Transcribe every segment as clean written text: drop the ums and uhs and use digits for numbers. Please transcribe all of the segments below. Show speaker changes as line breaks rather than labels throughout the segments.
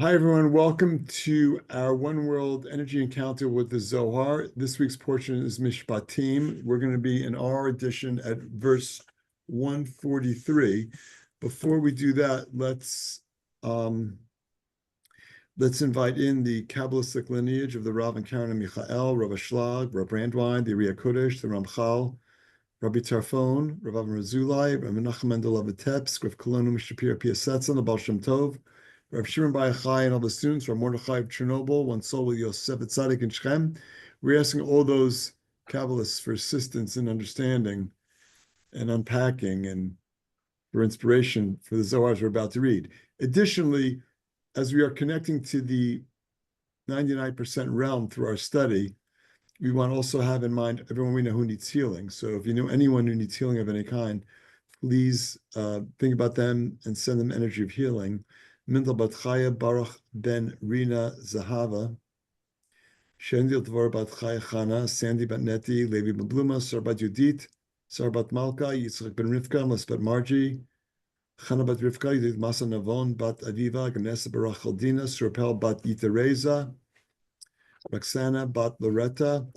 Hi, everyone. Welcome to our One World Energy Encounter with the Zohar. This week's portion is Mishpatim. We're going to be in our edition at verse 143. Before we do that, let's invite in the Kabbalistic lineage of the Rav and Karen and Michael, Rav Ashlag, Rav Brandwein, the Ariya Kodesh, the Ramchal, Rabbi Tarfon, Rav Avram Razulai, Rav Menachem Mendel of Vitebsk, Rav Kolonu Mishapir Piasetzon, the Baal Shem Tov, Rav Shimon Bar Yochai and all the students, Rav Mordechai of Chernobyl, One Soul with Yosef Tzadik and Shechem. We're asking all those Kabbalists for assistance in understanding and unpacking and for inspiration for the Zohars we're about to read. Additionally, as we are connecting to the 99% realm through our study, we want to also have in mind everyone we know who needs healing. So if you know anyone who needs healing of any kind, please think about them and send them energy of healing. Mindel bat Chaya Baruch ben Rina Zahava, Shendil Tvar bat Chaya Chana, Sandy bat Neti, Levi bat Bluma, Sar bat Yudit, Sar bat Malka, Yitzchak ben Rivka, Mas bat Margie, Chana bat Rivka, Yudit Masa Navon bat Aviva, Ganesa bat Rachel Surpel bat Yitereza, Roxana bat Loretta,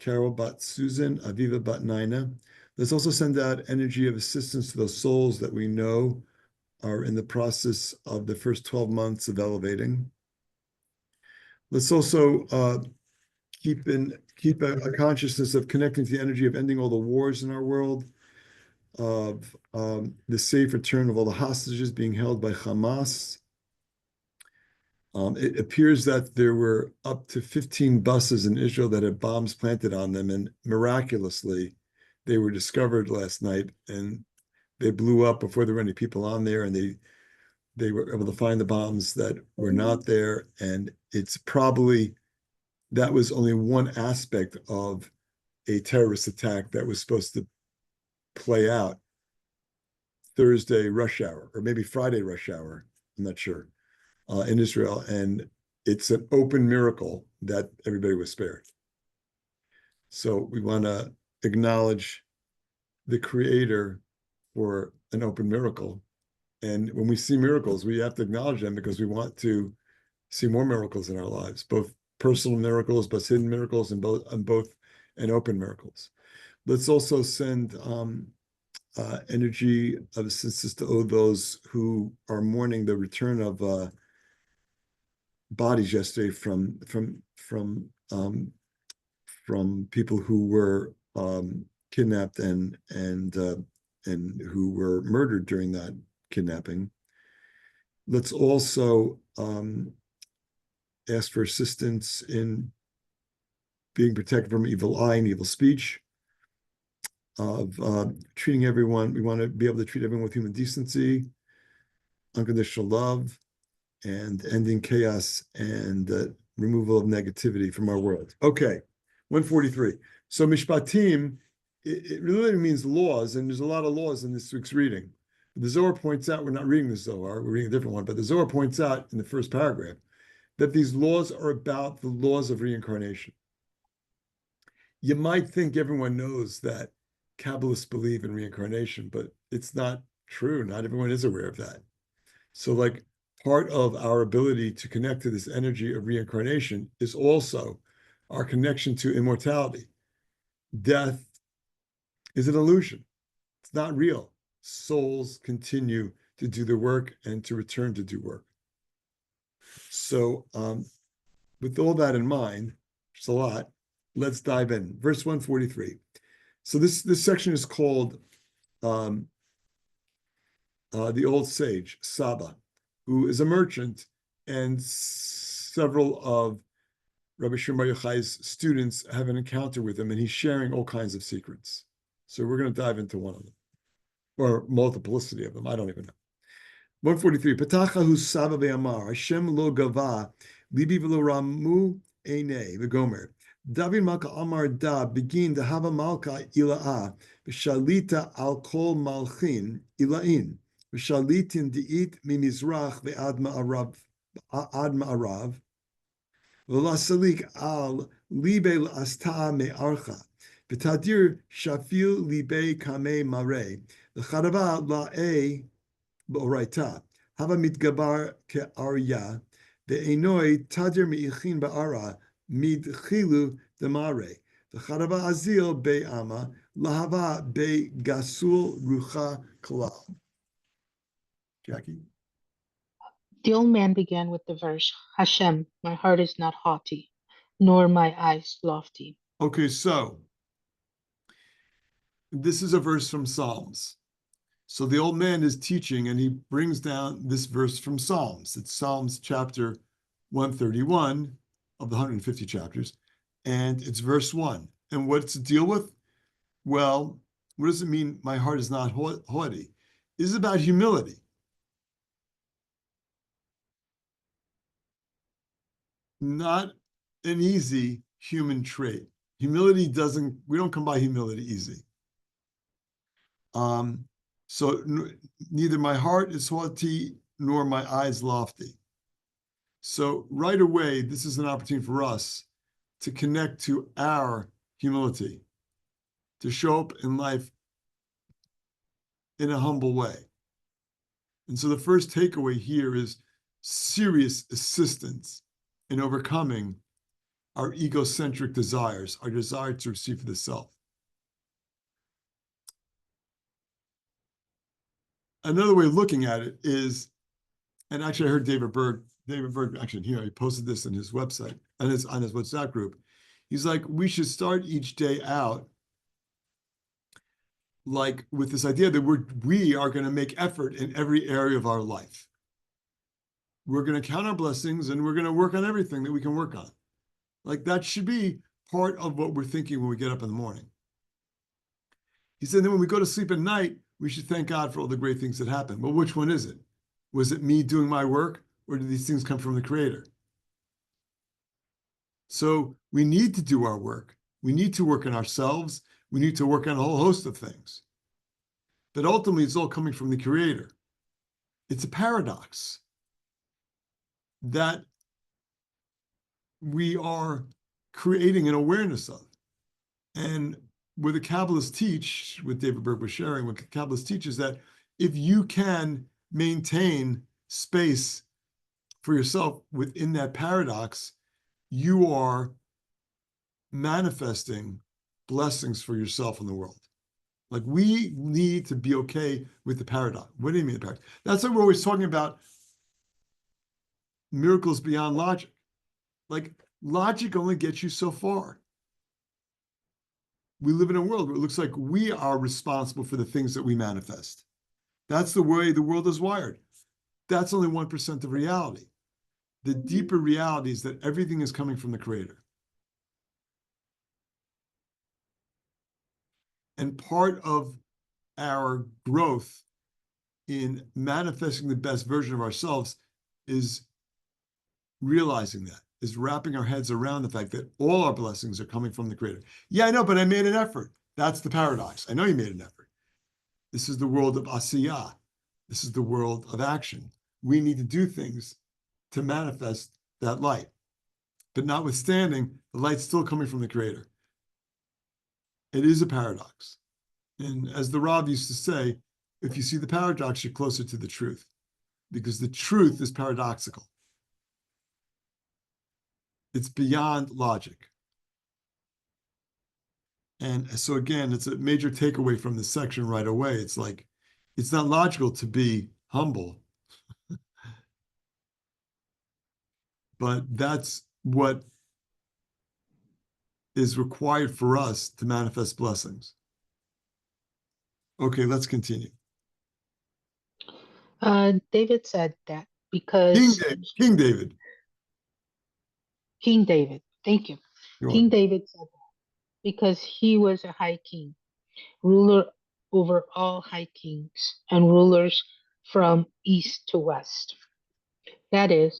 Carol bat Susan, Aviva bat Nina. Let's also send out energy of assistance to those souls that we know are in the process of the first 12 months of elevating. Let's also keep a consciousness of connecting to the energy of ending all the wars in our world, of the safe return of all the hostages being held by Hamas. It appears that there were up to 15 buses in Israel that had bombs planted on them, and miraculously, they were discovered last night, and they blew up before there were any people on there, and they were able to find the bombs that were not there. And it's probably, that was only one aspect of a terrorist attack that was supposed to play out Thursday rush hour, or maybe Friday rush hour, I'm not sure, in Israel. And it's an open miracle that everybody was spared. So we want to acknowledge the Creator for an open miracle. And when we see miracles, we have to acknowledge them because we want to see more miracles in our lives, both personal miracles, but hidden miracles, and open miracles. Let's also send energy of assistance to all those who are mourning the return of bodies yesterday from people who were kidnapped and who were murdered during that kidnapping. Let's also ask for assistance in being protected from evil eye and evil speech, of treating everyone. We want to be able to treat everyone with human decency, unconditional love, and ending chaos and removal of negativity from our world. Okay, 143. So Mishpatim, it really means laws, and there's a lot of laws in this week's reading. The Zohar points out, we're not reading the Zohar, we're reading a different one, but the Zohar points out in the first paragraph that these laws are about the laws of reincarnation. You might think everyone knows that Kabbalists believe in reincarnation, but it's not true. Not everyone is aware of that. So, like, part of our ability to connect to this energy of reincarnation is also our connection to immortality. Death is an illusion. It's not real. Souls continue to do their work and to return to do work. So with all that in mind, which is a lot, let's dive in. Verse 143. So this section is called the old sage, Saba, who is a merchant, and several of Rabbi Shimon Bar Yochai's students have an encounter with him, and he's sharing all kinds of secrets. So we're going to dive into one of them, or multiplicity of them. I don't even know. 143. Patachahu Saba ve'amar Hashem lo gava libi v'lo ramu einei v'gomer. David Malka Amar Da begin the Hava Malka Ila'a V'shalita al kol malchin Ila'in V'shalitin di'it mimizrach ve'ad ma'arav V'la salik al libe l'asta me'archa V'tadir shafil libe kame mare V'charava la'e b'oraita Hava mitgabar ke'arya Ve'enoi tadir mi'ichin ba'ara midchilu demare. V'charava azil be'ama lahava be'gasul rucha kalal. Jackie?
The old man began with the verse, Hashem, my heart is not haughty, nor my eyes lofty.
Okay, so this is a verse from Psalms. So the old man is teaching, and he brings down this verse from Psalms. It's Psalms chapter 131 of the 150 chapters, and it's verse 1. And what's it deal with? Well, what does it mean, my heart is not haughty? This is about humility. Not an easy human trait. Humility we don't come by humility easy. So neither my heart is haughty nor my eyes lofty. So right away, this is an opportunity for us to connect to our humility, to show up in life in a humble way. And so the first takeaway here is serious assistance in overcoming our egocentric desires, our desire to receive for the self. Another way of looking at it is, and actually I heard David Berg actually here, he posted this in his website, and it's on his WhatsApp group. He's like, we should start each day out like with this idea that we are going to make effort in every area of our life. We're going to count our blessings and we're going to work on everything that we can work on. Like that should be part of what we're thinking when we get up in the morning. He said, then when we go to sleep at night, we should thank God for all the great things that happened. Well, which one is it? Was it me doing my work, or did these things come from the Creator? So we need to do our work. We need to work on ourselves. We need to work on a whole host of things. But ultimately, it's all coming from the Creator. It's a paradox that we are creating an awareness of. And what the Kabbalists teach, what David Berg was sharing, what the Kabbalists teach is that if you can maintain space for yourself within that paradox, you are manifesting blessings for yourself in the world. Like we need to be okay with the paradox. What do you mean the paradox? That's why we're always talking about miracles beyond logic. Like logic only gets you so far. We live in a world where it looks like we are responsible for the things that we manifest. That's the way the world is wired. That's only 1% of reality. The deeper reality is that everything is coming from the Creator. And part of our growth in manifesting the best version of ourselves is realizing that, is wrapping our heads around the fact that all our blessings are coming from the Creator. Yeah, I know, but I made an effort. That's the paradox. I know you made an effort. This is the world of asiyah. This is the world of action. We need to do things to manifest that light. But notwithstanding, the light's still coming from the Creator. It is a paradox. And as the Rav used to say, if you see the paradox, you're closer to the truth, because the truth is paradoxical. It's beyond logic. And so again, it's a major takeaway from this section right away. It's like, it's not logical to be humble, but that's what is required for us to manifest blessings. Okay, let's continue.
David said that because
King David.
King David, thank you.
You're
King
welcome.
David said that because he was a high king, ruler over all high kings and rulers from east to west. That is,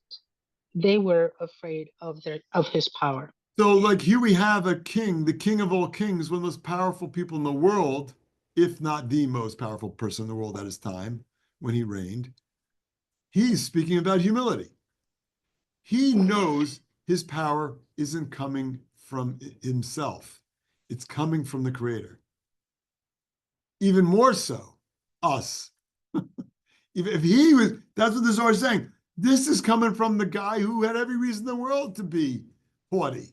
they were afraid of his power.
So like here we have a king, the king of all kings, one of the most powerful people in the world, if not the most powerful person in the world at his time when he reigned. He's speaking about humility. He knows his power isn't coming from himself. It's coming from the Creator. Even more so, us. If he was, that's what the Zohar is saying. This is coming from the guy who had every reason in the world to be haughty.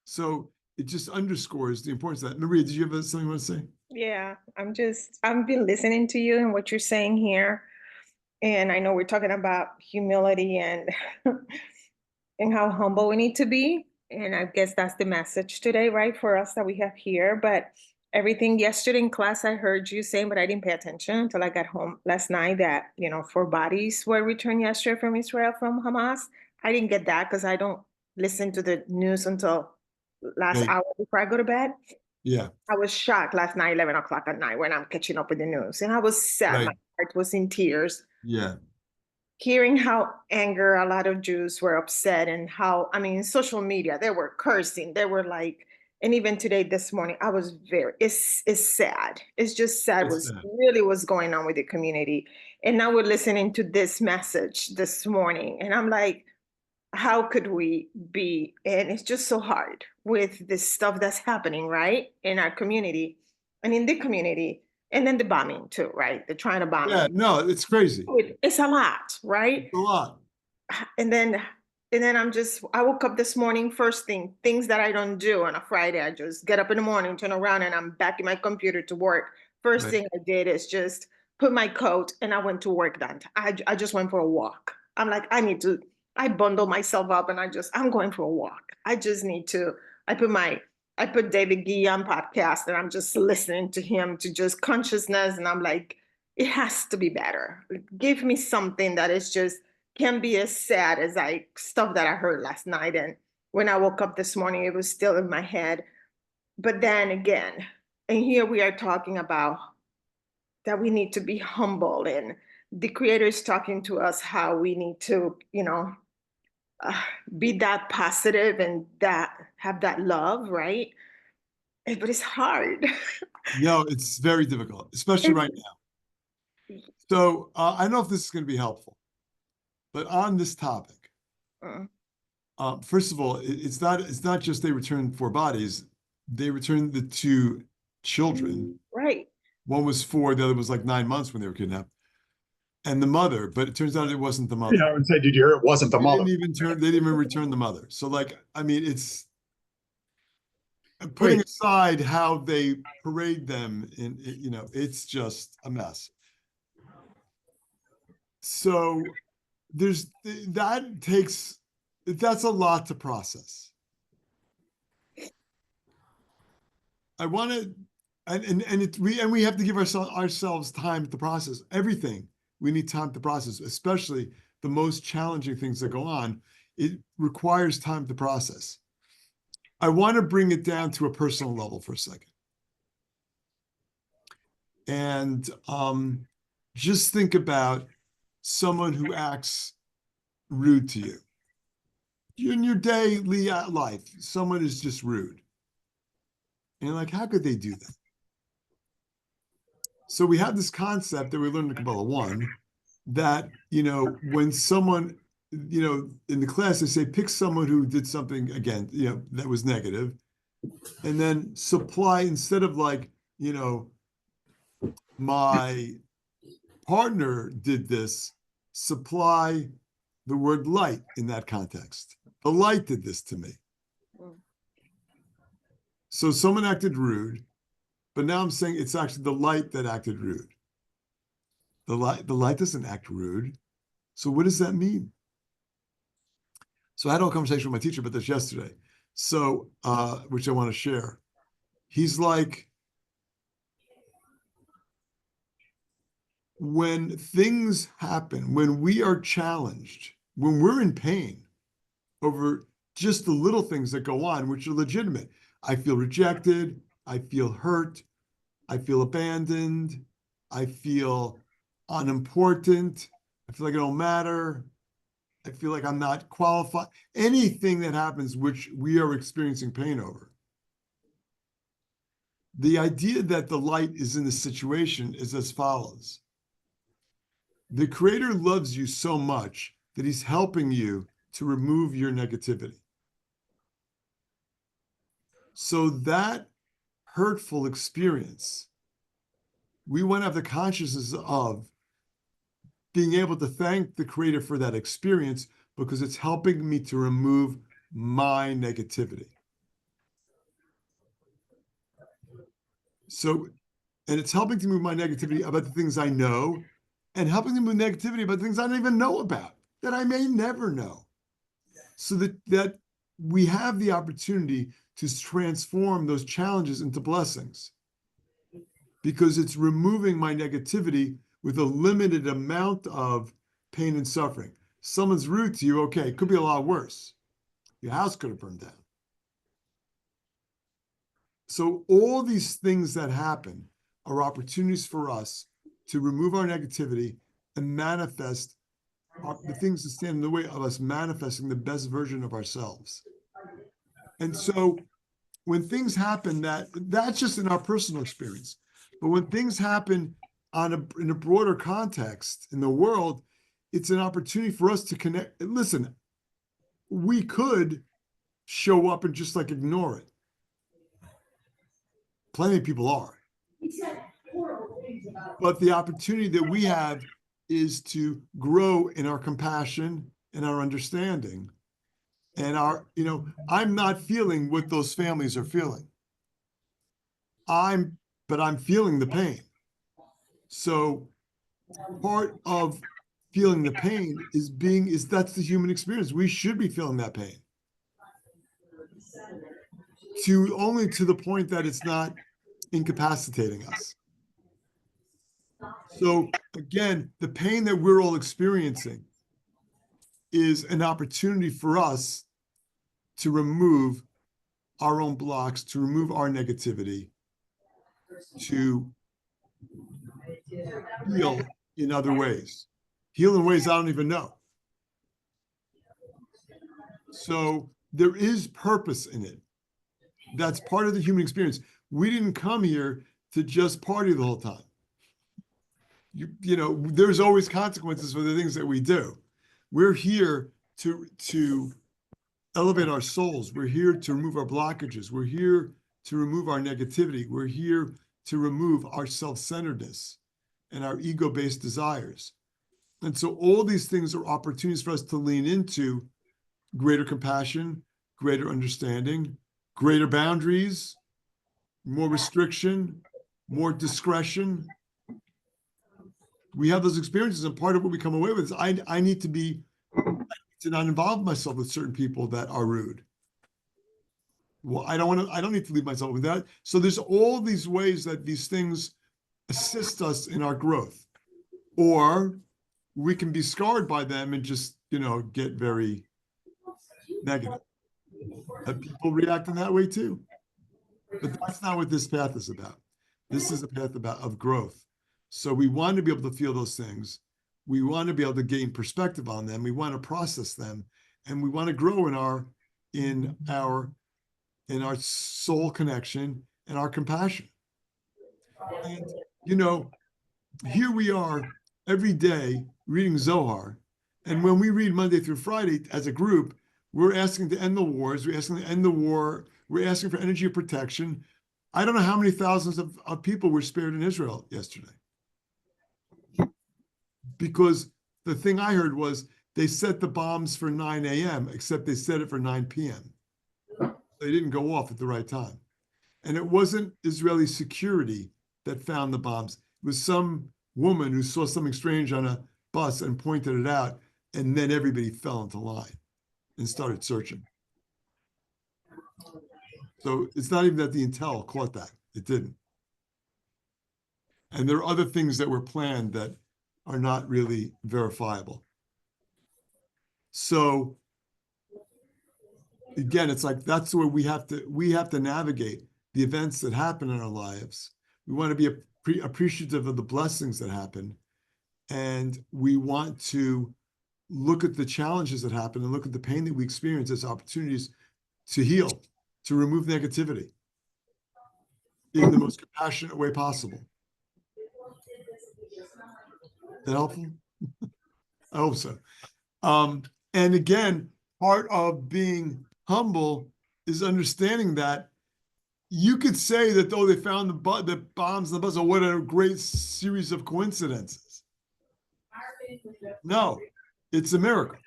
So it just underscores the importance of that. Maria, did you have something you want to say?
Yeah, I've been listening to you and what you're saying here. And I know we're talking about humility and and how humble we need to be. And I guess that's the message today, right, for us that we have here. But everything yesterday in class, I heard you saying, but I didn't pay attention until I got home last night that, 4 bodies were returned yesterday from Israel from Hamas. I didn't get that because I don't listen to the news until last
Right.
hour before I go to bed.
Yeah.
I was shocked last night, 11 o'clock at night, when I'm catching up with the news. And I was sad.
Right.
My heart was in tears.
Yeah.
Hearing how anger a lot of Jews were upset and how, I mean, social media, they were cursing. They were like, and even today, this morning, I was it's sad. It's just sad
It's
was
sad.
really what's going on with the community. And now we're listening to this message this morning. And I'm like, how could we be? And it's just so hard with this stuff that's happening, right? In our community and in the community. And then the bombing too, right? They're trying to bomb
Yeah,
us.
no, it's crazy.
It's a lot, right?
It's a lot.
And then I woke up this morning, first thing, things that I don't do on a Friday. I just get up in the morning, turn around, and I'm back in my computer to work. First
Right.
thing I did is just put my coat and I went to work then. I just went for a walk. I'm like, I bundle myself up and I'm going for a walk. I just need to, I put David Guion podcast and I'm just listening to him to just consciousness. And I'm like, it has to be better. Give me something that is just, can be as sad as stuff that I heard last night. And when I woke up this morning, it was still in my head. But then again, and here we are talking about that we need to be humble, and the creator is talking to us how we need to, uh, be that positive and that have that love, right? But it's hard.
No, it's very difficult, especially right now. So I don't know if this is going to be helpful, but on this topic,
Mm,
first of all, it's not just they returned 4 bodies; they returned the 2 children.
right.
One was 4, the other was like 9 months when they were kidnapped, and the mother. But it turns out it wasn't the mother.
Yeah, I would say, did you hear it wasn't the
They
mother?
didn't even return the mother. So, like, I mean, it's putting aside how they parade them in, it's just a mess. So that's a lot to process. I want to, we have to give ourselves time to process everything. We need time to process, especially the most challenging things that go on. It requires time to process. I want to bring it down to a personal level for a second. And just think about someone who acts rude to you. In your daily life, someone is just rude. And you're like, how could they do that? So we have this concept that we learned in Kabbalah 1 that, when someone, in the class, they say, pick someone who did something, again, that was negative, and then supply, instead of like, my partner did this, supply the word light in that context. The light did this to me. So someone acted rude, but now I'm saying it's actually the light that acted rude. The light doesn't act rude. So what does that mean? So I had a conversation with my teacher about this yesterday. So, which I want to share. He's like, when things happen, when we are challenged, when we're in pain over just the little things that go on, which are legitimate. I feel rejected. I feel hurt. I feel abandoned. I feel unimportant. I feel like I don't matter. I feel like I'm not qualified. Anything that happens which we are experiencing pain over. The idea that the light is in the situation is as follows. The Creator loves you so much that He's helping you to remove your negativity. So that hurtful experience We want to have the consciousness of being able to thank the Creator for that experience because it's helping me to remove my negativity. So, and it's helping to move my negativity about the things I know and helping to move negativity about things I don't even know about, that I may never know. So that we have the opportunity to transform those challenges into blessings because it's removing my negativity with a limited amount of pain and suffering. Someone's rude to you, okay, it could be a lot worse. Your house could have burned down. So all these things that happen are opportunities for us to remove our negativity and manifest the things that stand in the way of us manifesting the best version of ourselves. And so when things happen, that's just in our personal experience. But when things happen in a broader context in the world, it's an opportunity for us to connect. Listen, we could show up and just like ignore it. Plenty of people are. But the opportunity that we have is to grow in our compassion and our understanding. And I'm not feeling what those families are feeling. But I'm feeling the pain. So part of feeling the pain is that's the human experience. We should be feeling that pain. Only to the point that it's not incapacitating us. So again, the pain that we're all experiencing is an opportunity for us to remove our own blocks, to remove our negativity, to heal in other ways. Heal in ways I don't even know. So there is purpose in it. That's part of the human experience. We didn't come here to just party the whole time. There's always consequences for the things that we do. We're here to elevate our souls. We're here to remove our blockages. We're here to remove our negativity. We're here to remove our self-centeredness and our ego-based desires. And so all these things are opportunities for us to lean into greater compassion, greater understanding, greater boundaries, more restriction, more discretion. We have those experiences, and part of what we come away with is I need to not involve myself with certain people that are rude. Well, I don't need to leave myself with that. So there's all these ways that these things assist us in our growth. Or we can be scarred by them and just, get very negative. People react in that way too. But that's not what this path is about. This is a path of growth. So we want to be able to feel those things. We want to be able to gain perspective on them. We want to process them, and we want to grow in our soul connection and our compassion. And here we are every day reading Zohar, and when we read Monday through Friday as a group, we're asking to end the wars. We're asking to end the war. We're asking for energy of protection. I don't know how many thousands of people were spared in Israel yesterday. Because the thing I heard was they set the bombs for 9 a.m., except they set it for 9 p.m. They didn't go off at the right time. And it wasn't Israeli security that found the bombs. It was some woman who saw something strange on a bus and pointed it out, and then everybody fell into line and started searching. So it's not even that the intel caught that. It didn't. And there are other things that were planned that are not really verifiable. So again, it's like that's where we have to navigate the events that happen in our lives. We want to be appreciative of the blessings that happen, and we want to look at the challenges that happen and look at the pain that we experience as opportunities to heal, to remove negativity in the most compassionate way possible. That helpful? I hope so. And again, part of being humble is understanding that, You could say that, oh, they found the bombs and the buzz. Oh, what a great series of coincidences. No, it's a miracle.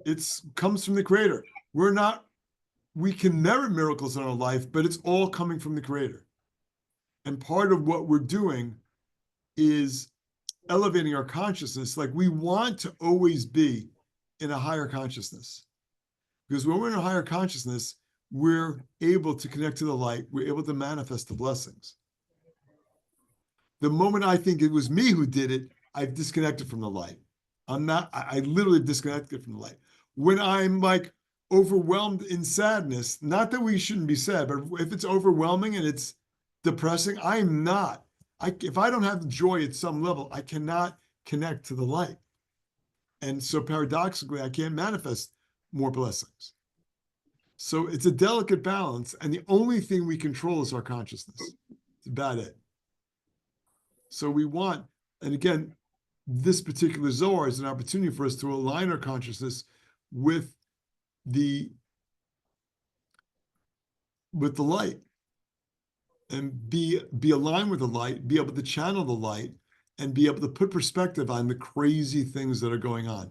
It comes from the Creator. We can merit miracles in our life, but it's all coming from the Creator. And part of what we're doing is elevating our consciousness. Like, we want to always be in a higher consciousness. Because when we're in a higher consciousness, we're able to connect to the light. We're able to manifest the blessings. The moment I think it was me who did it, I've disconnected from the light. I literally disconnected from the light. When I'm like overwhelmed in sadness, not that we shouldn't be sad, but if it's overwhelming and it's depressing, I'm not. If I don't have joy at some level, I cannot connect to the light. And so paradoxically, I can't manifest more blessings. So it's a delicate balance, and the only thing we control is our consciousness. It's about it. So we want, and again, this particular Zohar is an opportunity for us to align our consciousness with the light, and be aligned with the light, be able to channel the light, and be able to put perspective on the crazy things that are going on.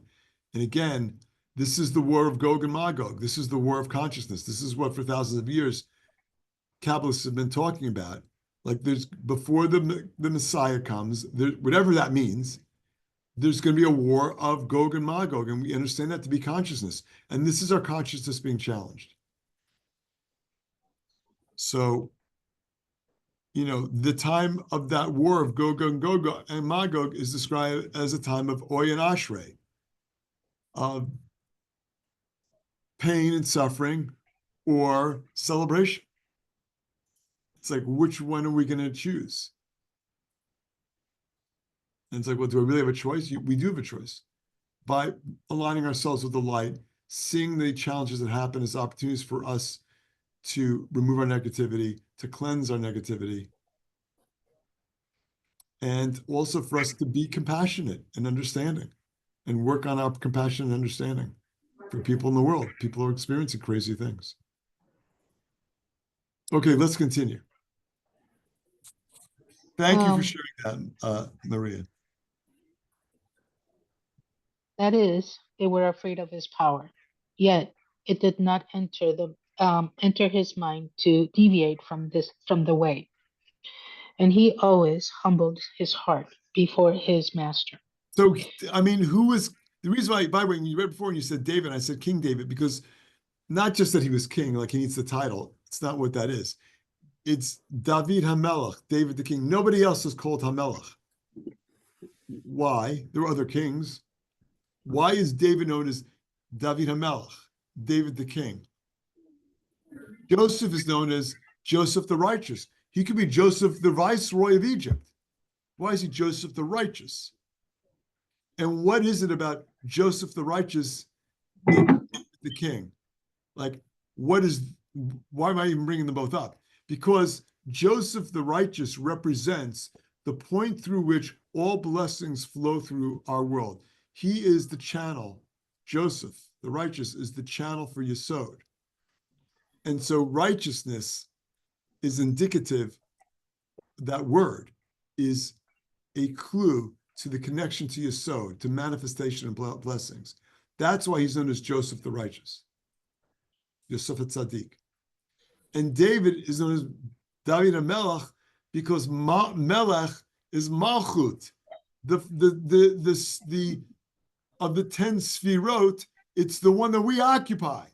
And again, this is the war of Gog and Magog. This is the war of consciousness. This is what for thousands of years Kabbalists have been talking about. Like, there's, before the Messiah comes, whatever that means, there's going to be a war of Gog and Magog, and we understand that to be consciousness. And this is our consciousness being challenged. So, the time of that war of Gog and Magog is described as a time of Oy and Ashrei, of pain and suffering or celebration. It's like, which one are we going to choose? And it's like, well, do I really have a choice? We do have a choice. By aligning ourselves with the light, seeing the challenges that happen as opportunities for us to remove our negativity, to cleanse our negativity, and also for us to be compassionate and understanding and work on our compassion and understanding for people in the world. People are experiencing crazy things. Okay, let's continue. Thank you for sharing that, Maria.
That is, they were afraid of his power. Yet it did not enter his mind to deviate from the way. And he always humbled his heart before his master.
So, I mean, who was the reason why, by the way, when you read before and you said David, I said King David, because not just that he was king, like he needs the title. It's not what that is. It's David HaMelech, David the king. Nobody else is called HaMelech. Why? There were other kings. Why is David known as David HaMelech, David the king? Joseph is known as Joseph the righteous. He could be Joseph the viceroy of Egypt. Why is he Joseph the righteous? And what is it about Joseph the righteous and the king? Like, why am I even bringing them both up? Because Joseph the righteous represents the point through which all blessings flow through our world. He is the channel. Joseph the righteous is the channel for Yesod. And so righteousness is indicative, that word is a clue to the connection to Yesod, to manifestation and blessings. That's why he's known as Joseph the righteous, Yosef Tzaddik. And David is known as David HaMelech because Melech is Malchut. Of the 10 Sfirot, it's the one that we occupy.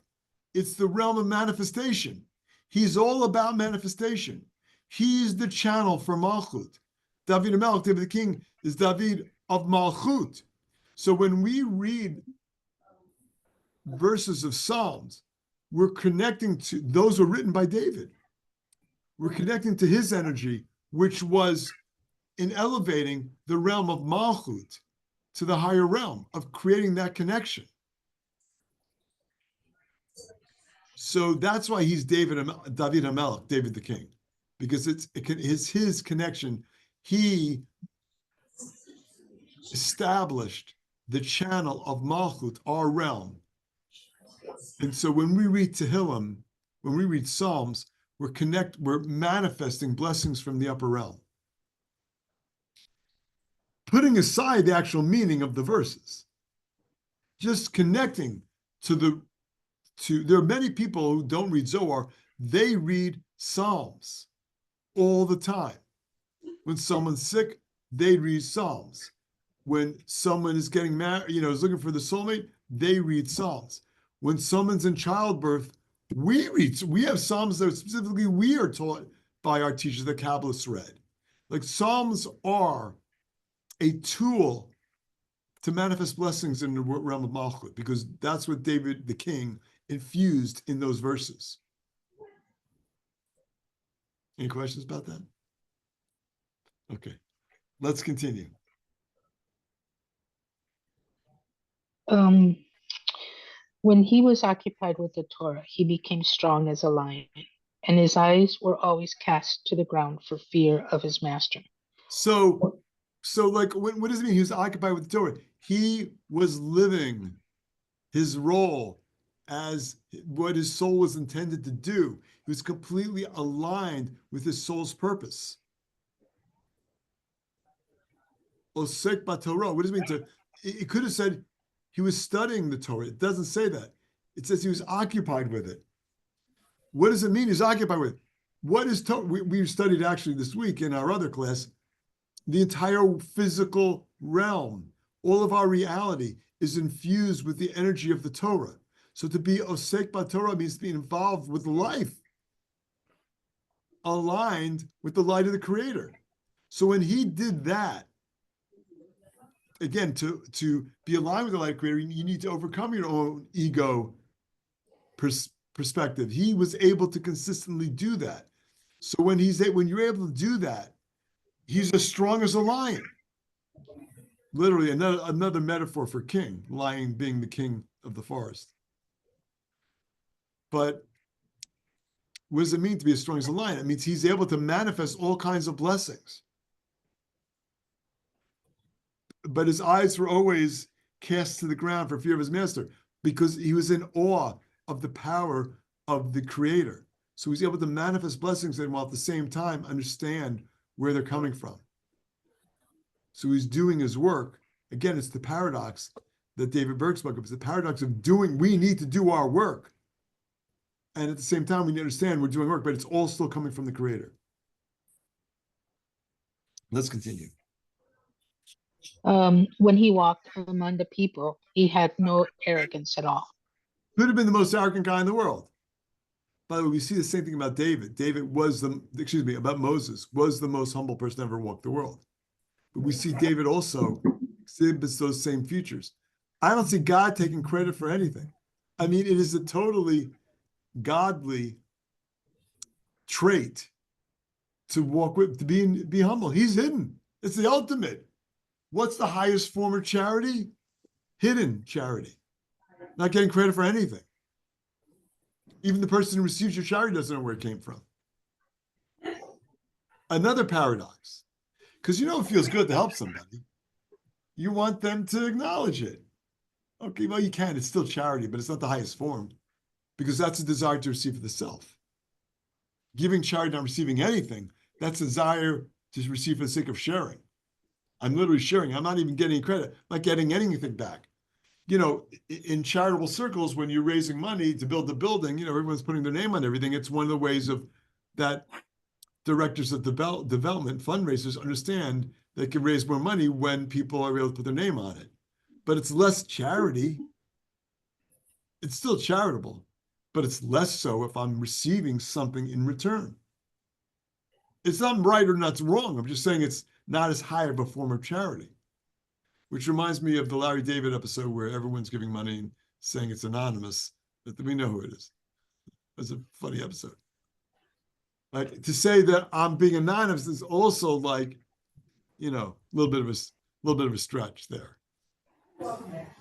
It's the realm of manifestation. He's all about manifestation. He's the channel for Malchut. David HaMelech, David the king, is David of Malchut. So when we read verses of Psalms, we're connecting to, those were written by David. We're connecting to his energy, which was in elevating the realm of Malchut to the higher realm, of creating that connection. So that's why he's David HaMelech, David the king, because it's his connection. He established the channel of Malchut, our realm. And so when we read Tehillim, when we read Psalms, we're manifesting blessings from the upper realm. Putting aside the actual meaning of the verses, just connecting there are many people who don't read Zohar, they read Psalms all the time. When someone's sick, they read Psalms. When someone is getting married, is looking for the soulmate, they read Psalms. When someone's in childbirth, we have Psalms that specifically we are taught by our teachers, the Kabbalists read. Like Psalms are a tool to manifest blessings in the realm of Malchut, because that's what David, the king, infused in those verses. Any questions about that? Okay, let's continue.
When he was occupied with the Torah, he became strong as a lion, and his eyes were always cast to the ground for fear of his master.
So like, what does it mean? He was occupied with the Torah. He was living his role as what his soul was intended to do. He was completely aligned with his soul's purpose. Osek b'Torah. What does it mean? It could have said he was studying the Torah. It doesn't say that. It says he was occupied with it. What does it mean he's occupied with it? What is Torah? We studied actually this week in our other class, the entire physical realm, all of our reality is infused with the energy of the Torah. So to be osek b'Torah means to be involved with life, aligned with the light of the Creator. So when he did that, again, to be aligned with the light of the Creator, you need to overcome your own ego perspective. He was able to consistently do that. So when you're able to do that, he's as strong as a lion. Literally, another metaphor for king, lion being the king of the forest. But what does it mean to be as strong as a lion? It means he's able to manifest all kinds of blessings. But his eyes were always cast to the ground for fear of his master, because he was in awe of the power of the Creator. So he's able to manifest blessings and while at the same time understand where they're coming from. So he's doing his work. Again, it's the paradox that David Berg spoke of. It's the paradox of we need to do our work. And at the same time, we need to understand we're doing work, but it's all still coming from the Creator. Let's continue.
When he walked among the people, he had no arrogance at all.
Could have been the most arrogant guy in the world. By the way, we see the same thing about David. About Moses, was the most humble person to ever walk the world. But we see David also exhibits those same features. I don't see God taking credit for anything. I mean, it is a totally godly trait to walk with, to be humble. He's hidden. It's the ultimate. What's the highest form of charity? Hidden charity. Not getting credit for anything. Even the person who receives your charity doesn't know where it came from. Another paradox. Because it feels good to help somebody. You want them to acknowledge it. Okay, well, you can. It's still charity, but it's not the highest form, because that's a desire to receive for the self. Giving charity, not receiving anything, that's a desire to receive for the sake of sharing. I'm literally sharing. I'm not even getting credit. I'm not getting anything back. In charitable circles, when you're raising money to build the building, everyone's putting their name on everything. It's one of the ways of that directors of development fundraisers understand they can raise more money when people are able to put their name on it. But it's less charity. It's still charitable, but it's less so if I'm receiving something in return. It's not right or not wrong. I'm just saying it's not as high of a form of charity, which reminds me of the Larry David episode where everyone's giving money and saying it's anonymous, but we know who it is. It's a funny episode. Like, to say that I'm being anonymous is also like, a little bit of a stretch there.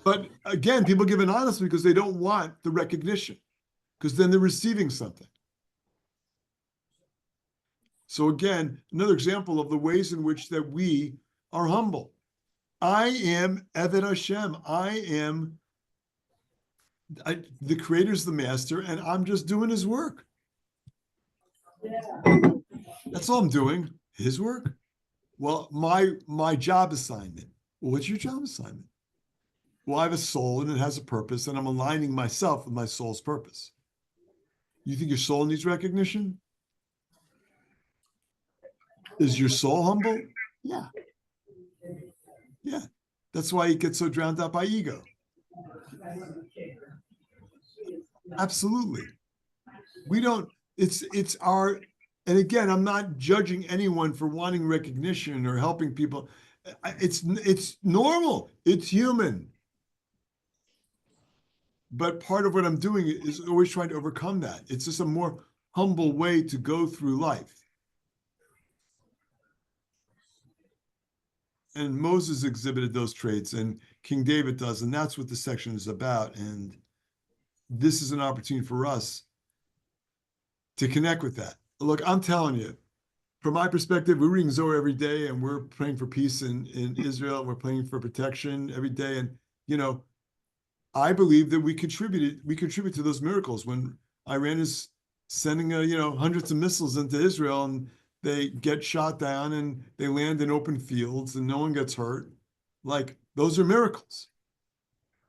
But again, people give anonymous because they don't want the recognition, because then they're receiving something. So again, another example of the ways in which that we are humble. I am Eved Hashem. The Creator's the master, and I'm just doing his work. That's all I'm doing. His work. Well, my job assignment. Well, what's your job assignment? Well, I have a soul and it has a purpose, and I'm aligning myself with my soul's purpose. You think your soul needs recognition? Is your soul humble? Yeah. Yeah. That's why it gets so drowned out by ego. Absolutely. We don't, it's our, and again, I'm not judging anyone for wanting recognition or helping people. It's normal. It's human. But part of what I'm doing is always trying to overcome that. It's just a more humble way to go through life. And Moses exhibited those traits, and King David does, and that's what this section is about. And this is an opportunity for us to connect with that. Look, I'm telling you, from my perspective, we're reading Zohar every day, and we're praying for peace in Israel, and we're praying for protection every day. And, you know, I believe that we contribute to those miracles when Iran is sending, hundreds of missiles into Israel, and they get shot down and they land in open fields and no one gets hurt. Like, those are miracles.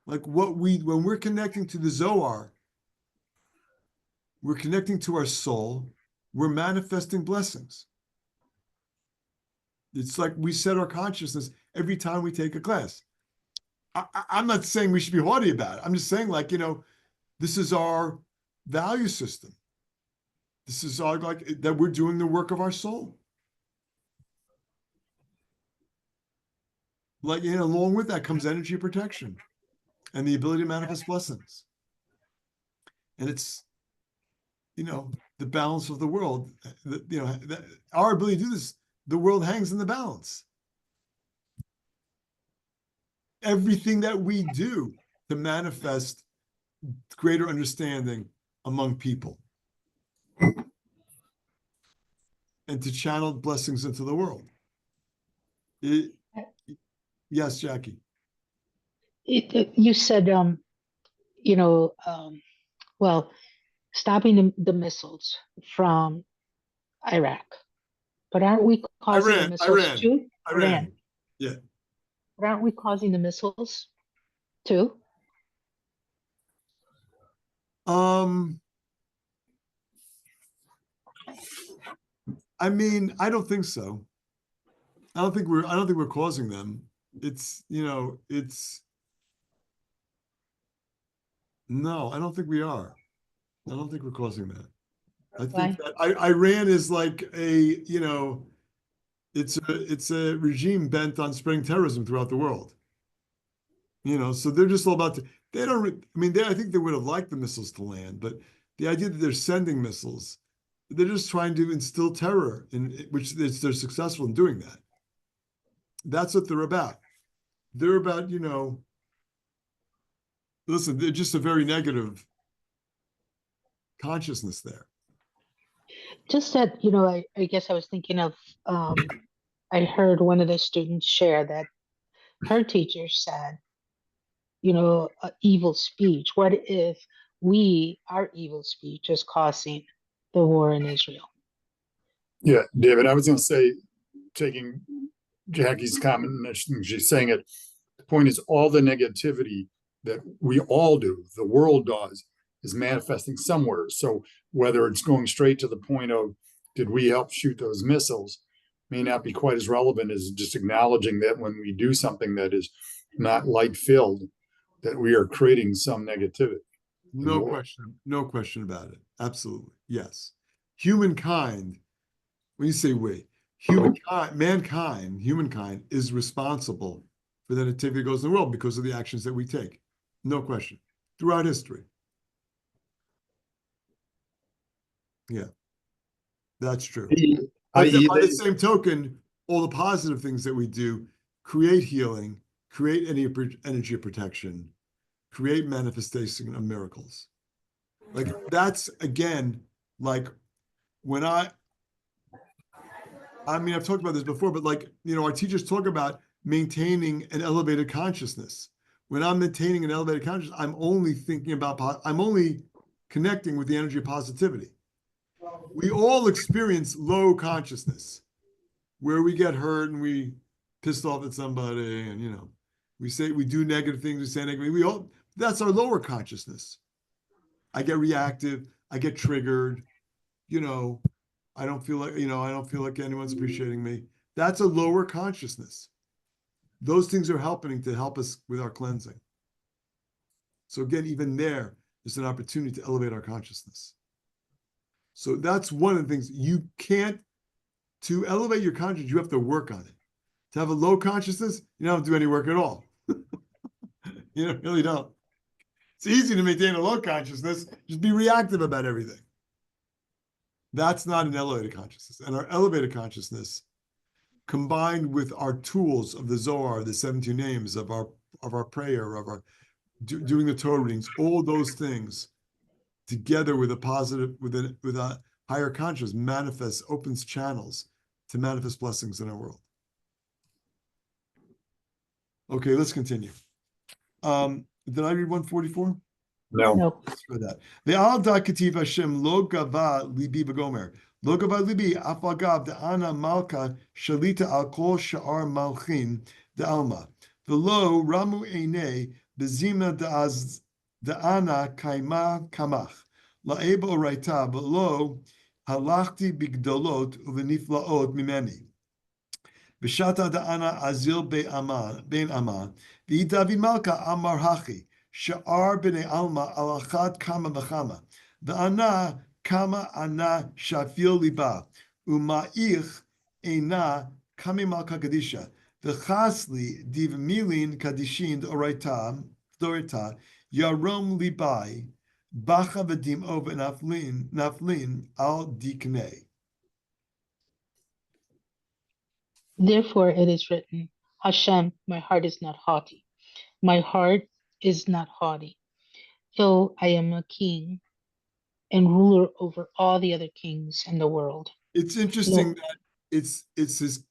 Like when we're connecting to the Zohar, we're connecting to our soul, we're manifesting blessings. It's like we set our consciousness every time we take a class. I'm not saying we should be haughty about it. I'm just saying, like, this is our value system. This is our, like, that we're doing the work of our soul. Like, along with that comes energy protection and the ability to manifest blessings. And it's, the balance of the world. Our ability to do this, the world hangs in the balance. Everything that we do to manifest greater understanding among people and to channel blessings into the world. Yes, Jackie.
You said, well, stopping the missiles from Iraq, but aren't we causing the missiles too?
Iran. Yeah.
But aren't we causing the missiles too?
I mean, I don't think so. I don't think we're causing them. No, I don't think we are. I don't think we're causing that. I think that Iran is like it's a regime bent on spreading terrorism throughout the world. So they're just all about I think they would have liked the missiles to land, but the idea that they're sending missiles, they're just trying to instill terror, which they're successful in doing that. That's what they're about. They're about, listen, they're just a very negative consciousness there.
Just that, I guess I was thinking of, I heard one of the students share that her teacher said, evil speech. What if our evil speech is causing the war in Israel?
Yeah, David, I was going to say, taking Jackie's comment, and she's saying it, the point is all the negativity that we all do, the world does, is manifesting somewhere. So whether it's going straight to the point of, did we help shoot those missiles, may not be quite as relevant as just acknowledging that when we do something that is not light-filled, that we are creating some negativity.
No question about it. Absolutely. Yes. Humankind, when you say we, humankind is responsible for the negativity that goes in the world because of the actions that we take. No question. Throughout history. Yeah. That's true. By the same token, all the positive things that we do create healing, create energy of protection, create manifestation of miracles. Like, that's, again, like when I've talked about this before, but like, our teachers talk about maintaining an elevated consciousness. When I'm maintaining an elevated consciousness, I'm only connecting with the energy of positivity. We all experience low consciousness where we get hurt and we pissed off at somebody and, we do negative things, we say negative. That's our lower consciousness. I get reactive, I get triggered, I don't feel like anyone's appreciating me. That's a lower consciousness. Those things are helping to help us with our cleansing. So again, even there is an opportunity to elevate our consciousness. So that's one of the things to elevate your consciousness, you have to work on it. To have a low consciousness, you don't do any work at all. You really don't. It's easy to maintain a low consciousness, just be reactive about everything. That's not an elevated consciousness. And our elevated consciousness, combined with our tools of the Zohar, the 72 names of our prayer, of our doing the Torah readings, all those things together with a higher consciousness opens channels to manifest blessings in our world. Okay, let's continue. Did I read 144?
No.
No.
Let's read that. Ve'al kativ Hashem lo gava libi v'gomer. Lo gava libi afagav de'ana malka shalita al kol sha'ar malchin de'alma. V'lo ramu einei bezima de'ana kaima kamach. La'eba oraita v'lo halachti bigdolot uveniflaot mimeni. V'shata de'ana azil ben ama. V'David malka amar hachi. Sha'ar b'nei alma alachat kama v'chama. V'ana kama ana shafil liba. Uma'ich eina kami malka kadisha. V'chasli div milin kadishin d'oraita yarom libai. Bacha v'dim ova naflin al diknei.
Therefore it is written, Hashem, my heart is not haughty. My heart is not haughty, though I am a king and ruler over all the other kings in the world.
It's interesting that it's his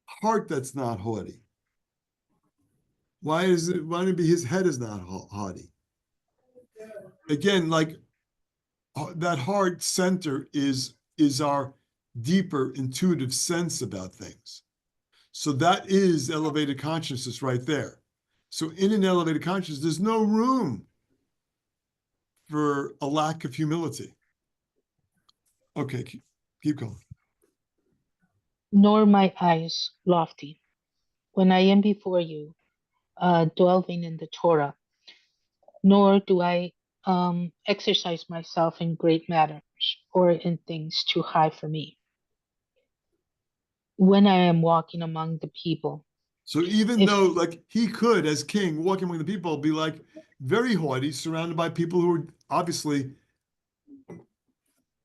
heart that's not haughty. Why don't it be his head is not haughty? Again, like that heart center is our deeper intuitive sense about things. So that is elevated consciousness right there. So in an elevated consciousness, there's no room for a lack of humility. Okay, keep going.
Nor my eyes lofty, when I am before you, dwelling in the Torah, nor do I exercise myself in great matters or in things too high for me. When I am walking among the people.
So even though like he could, as king, walking among the people, be like very haughty, surrounded by people who are obviously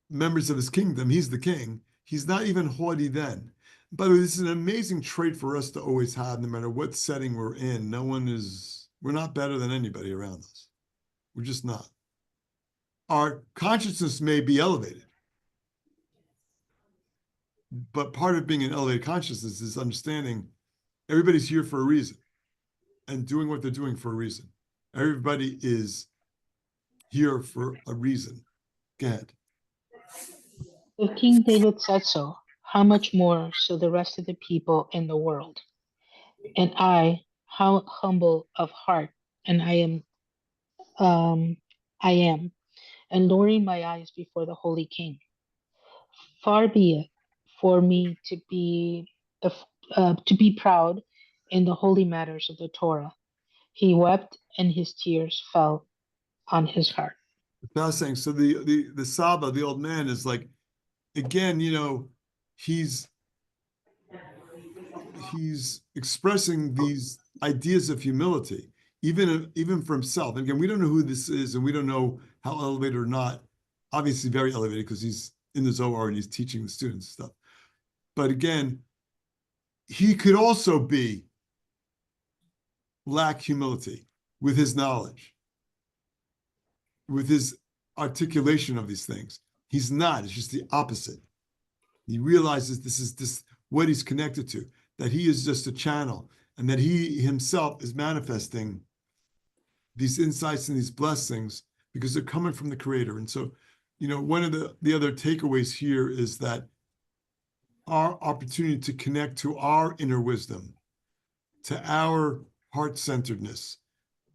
members of his kingdom, he's the king. He's not even haughty then. By the way, this is an amazing trait for us to always have, no matter what setting we're in. We're not better than anybody around us. We're just not. Our consciousness may be elevated, but part of being an elevated consciousness is understanding everybody's here for a reason and doing what they're doing for a reason. Everybody is here for a reason. Go ahead.
If King David said so, how much more so the rest of the people in the world? And I, how humble of heart, and I am, and lowering my eyes before the Holy King. Far be it for me to be proud in the holy matters of the Torah. He wept, and his tears fell on his heart.
Fascinating. So the Saba, the old man, is like, again, he's expressing these ideas of humility, even for himself. And again, we don't know who this is, and we don't know how elevated or not. Obviously, very elevated because he's in the Zohar and he's teaching the students stuff. But again, he could also lack humility with his knowledge, with his articulation of these things. He's not. It's just the opposite. He realizes this is what he's connected to, that he is just a channel, and that he himself is manifesting these insights and these blessings because they're coming from the Creator. And so one of the other takeaways here is that our opportunity to connect to our inner wisdom, to our heart-centeredness,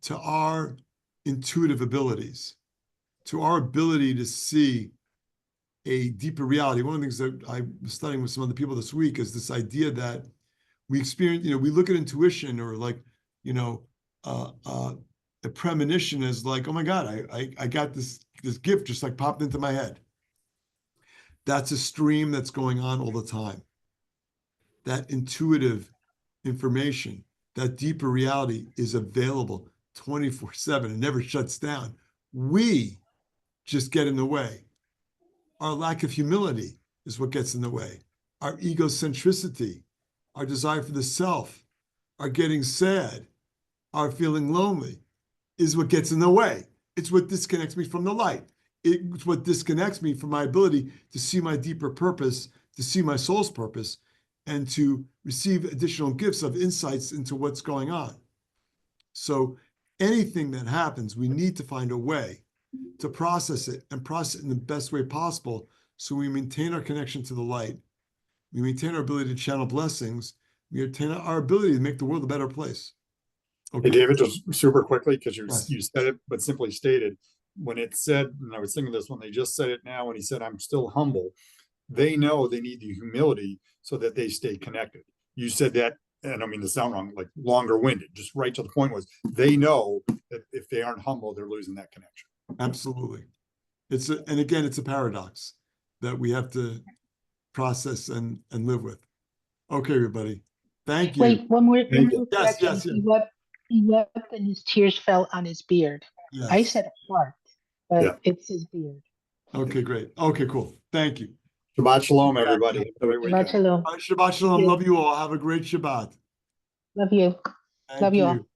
to our intuitive abilities, to our ability to see a deeper reality. One of the things that I was studying with some other people this week is this idea that we experience, we look at intuition or like, a premonition as like, oh my God, I got this gift just like popped into my head. That's a stream that's going on all the time. That intuitive information, that deeper reality is available 24/7 and never shuts down. We just get in the way. Our lack of humility is what gets in the way. Our egocentricity, our desire for the self, our getting sad, our feeling lonely is what gets in the way. It's what disconnects me from the light. It's what disconnects me from my ability to see my deeper purpose, to see my soul's purpose, and to receive additional gifts of insights into what's going on. So anything that happens, we need to find a way to process it and process it in the best way possible so we maintain our connection to the light. We maintain our ability to channel blessings. We maintain our ability to make the world a better place. Okay.
Hey, David, just super quickly, because
Yes.
you said it, but simply stated, when it said, and I was thinking this when they just said it now, when he said, I'm still humble, they know they need the humility so that they stay connected. You said that, and I don't mean to sound wrong, like longer winded, just right to the point was they know that if they aren't humble, they're losing that connection.
Absolutely. And again, it's a paradox that we have to process and live with. Okay, everybody. Thank you.
Wait, one more
Thank you.
Yes,
correction.
yes, yes.
He wept and his tears fell on his beard.
Yes.
I said heart, but
Yeah.
it's his beard.
Okay, great. Okay, cool. Thank you.
Shabbat shalom, everybody. Have a great
Shabbat
weekend.
shalom.
All right, Shabbat Shalom.
you.
Love you all. Have a great Shabbat.
Love you.
Thank
Love you all.
you.